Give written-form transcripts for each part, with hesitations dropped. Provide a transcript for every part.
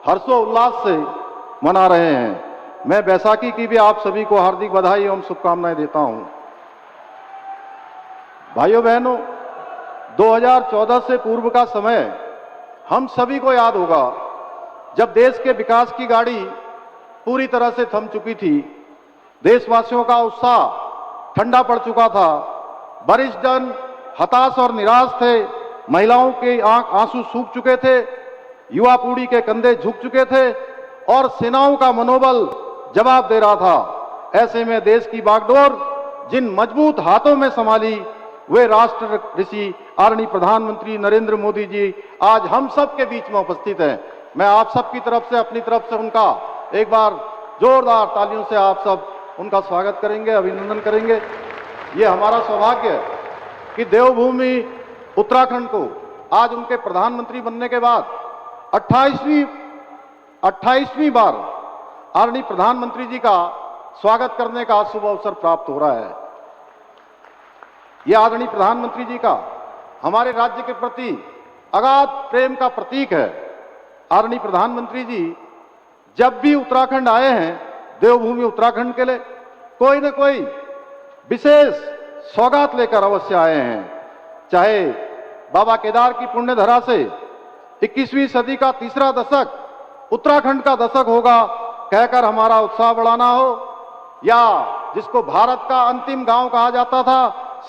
हर्षोल्लास से मना रहे हैं। मैं बैसाखी की भी आप सभी को हार्दिक बधाई एवं शुभकामनाएं देता हूं। भाइयों बहनों, 2014 से पूर्व का समय हम सभी को याद होगा, जब देश के विकास की गाड़ी पूरी तरह से थम चुकी थी। देशवासियों का उत्साह ठंडा पड़ चुका था। वरिष्ठ जन हताश और निराश थे। महिलाओं के आंसू सूख चुके थे। युवा पीढ़ी के कंधे झुक चुके थे और सेनाओं का मनोबल जवाब दे रहा था। ऐसे में देश की बागडोर जिन मजबूत हाथों में संभाली, वे राष्ट्र ऋषि आदरणीय प्रधानमंत्री नरेंद्र मोदी जी आज हम सब के बीच में उपस्थित हैं। मैं आप सबकी तरफ से, अपनी तरफ से उनका एक बार जोरदार तालियों से आप सब उनका स्वागत करेंगे, अभिनंदन करेंगे। ये हमारा सौभाग्य है कि देवभूमि उत्तराखंड को आज उनके प्रधानमंत्री बनने के बाद 28वीं बार आदरणीय प्रधानमंत्री जी का स्वागत करने का शुभ अवसर प्राप्त हो रहा है। यह आदरणीय प्रधानमंत्री जी का हमारे राज्य के प्रति अगाध प्रेम का प्रतीक है। आदरणीय प्रधानमंत्री जी जब भी उत्तराखंड आए हैं, देवभूमि उत्तराखंड के लिए कोई न कोई विशेष सौगात लेकर अवश्य आए हैं। चाहे बाबा केदार की पुण्य धरा से 21वीं सदी का तीसरा दशक उत्तराखंड का दशक होगा कहकर हमारा उत्साह बढ़ाना हो, या जिसको भारत का अंतिम गांव कहा जाता था,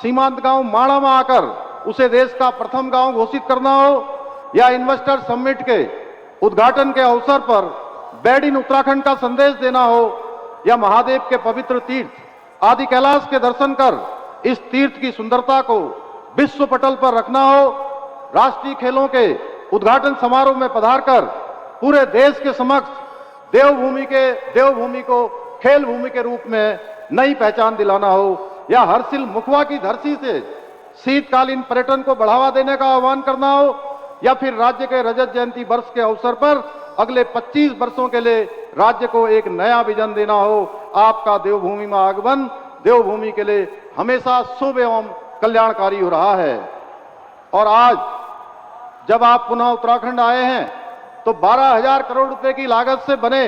सीमांत गांव माणा में आकर उसे देश का प्रथम गांव घोषित करना हो, या इन्वेस्टर समिट के उद्घाटन के अवसर पर बेड इन उत्तराखंड का संदेश देना हो, या महादेव के पवित्र तीर्थ आदि कैलाश के दर्शन कर इस तीर्थ की सुंदरता को विश्व पटल पर रखना हो, राष्ट्रीय खेलों के उद्घाटन समारोह में पधारकर पूरे देश के समक्ष देवभूमि को खेल भूमि के रूप में नई पहचान दिलाना हो, या हरसिल मुखवा की धरती से शीतकालीन पर्यटन को बढ़ावा देने का आह्वान करना हो, या फिर राज्य के रजत जयंती वर्ष के अवसर पर अगले 25 वर्षों के लिए राज्य को एक नया विजन देना हो। आपका देवभूमि में आगमन देवभूमि के लिए हमेशा शुभ एवं कल्याणकारी हो रहा है। और आज जब आप पुनः उत्तराखंड आए हैं तो 12,000 करोड़ रुपए की लागत से बने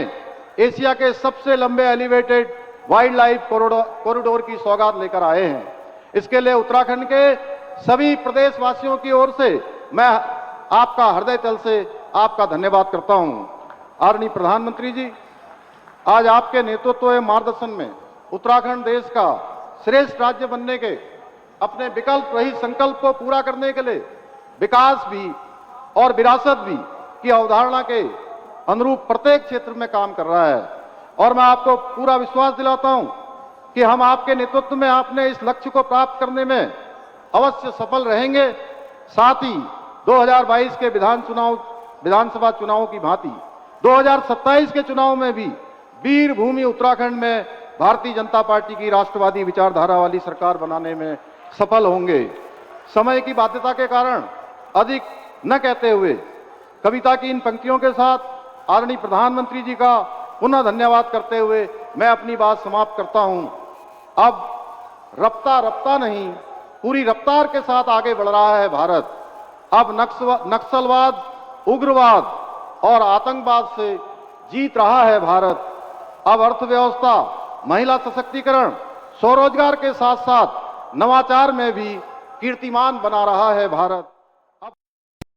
एशिया के सबसे लंबे एलिवेटेड वाइल्ड लाइफ कॉरिडोर की सौगात लेकर आए हैं। इसके लिए उत्तराखंड के सभी प्रदेशवासियों की ओर से मैं आपका हृदय तल से आपका धन्यवाद करता हूं। आदरणीय प्रधानमंत्री जी, आज आपके नेतृत्व एवं मार्गदर्शन में उत्तराखंड देश का श्रेष्ठ राज्य बनने के अपने विकल्प रहित संकल्प को पूरा करने के लिए विकास भी और विरासत भी की अवधारणा के अनुरूप प्रत्येक क्षेत्र में काम कर रहा है। और मैं आपको पूरा विश्वास दिलाता हूं कि हम आपके नेतृत्व में आपने इस लक्ष्य को प्राप्त करने में अवश्य सफल रहेंगे। साथ ही 2022 के विधानसभा चुनावों की भांति 2027 के चुनाव में भी वीर भूमि उत्तराखंड में भारतीय जनता पार्टी की राष्ट्रवादी विचारधारा वाली सरकार बनाने में सफल होंगे। समय की बाध्यता के कारण अधिक न कहते हुए कविता की इन पंक्तियों के साथ आदरणीय प्रधानमंत्री जी का पुनः धन्यवाद करते हुए मैं अपनी बात समाप्त करता हूं। अब रफ्ता नहीं, पूरी रफ्तार के साथ आगे बढ़ रहा है भारत। अब नक्सलवाद, उग्रवाद और आतंकवाद से जीत रहा है भारत। अब अर्थव्यवस्था, महिला सशक्तिकरण, स्वरोजगार के साथ साथ नवाचार में भी कीर्तिमान बना रहा है भारत।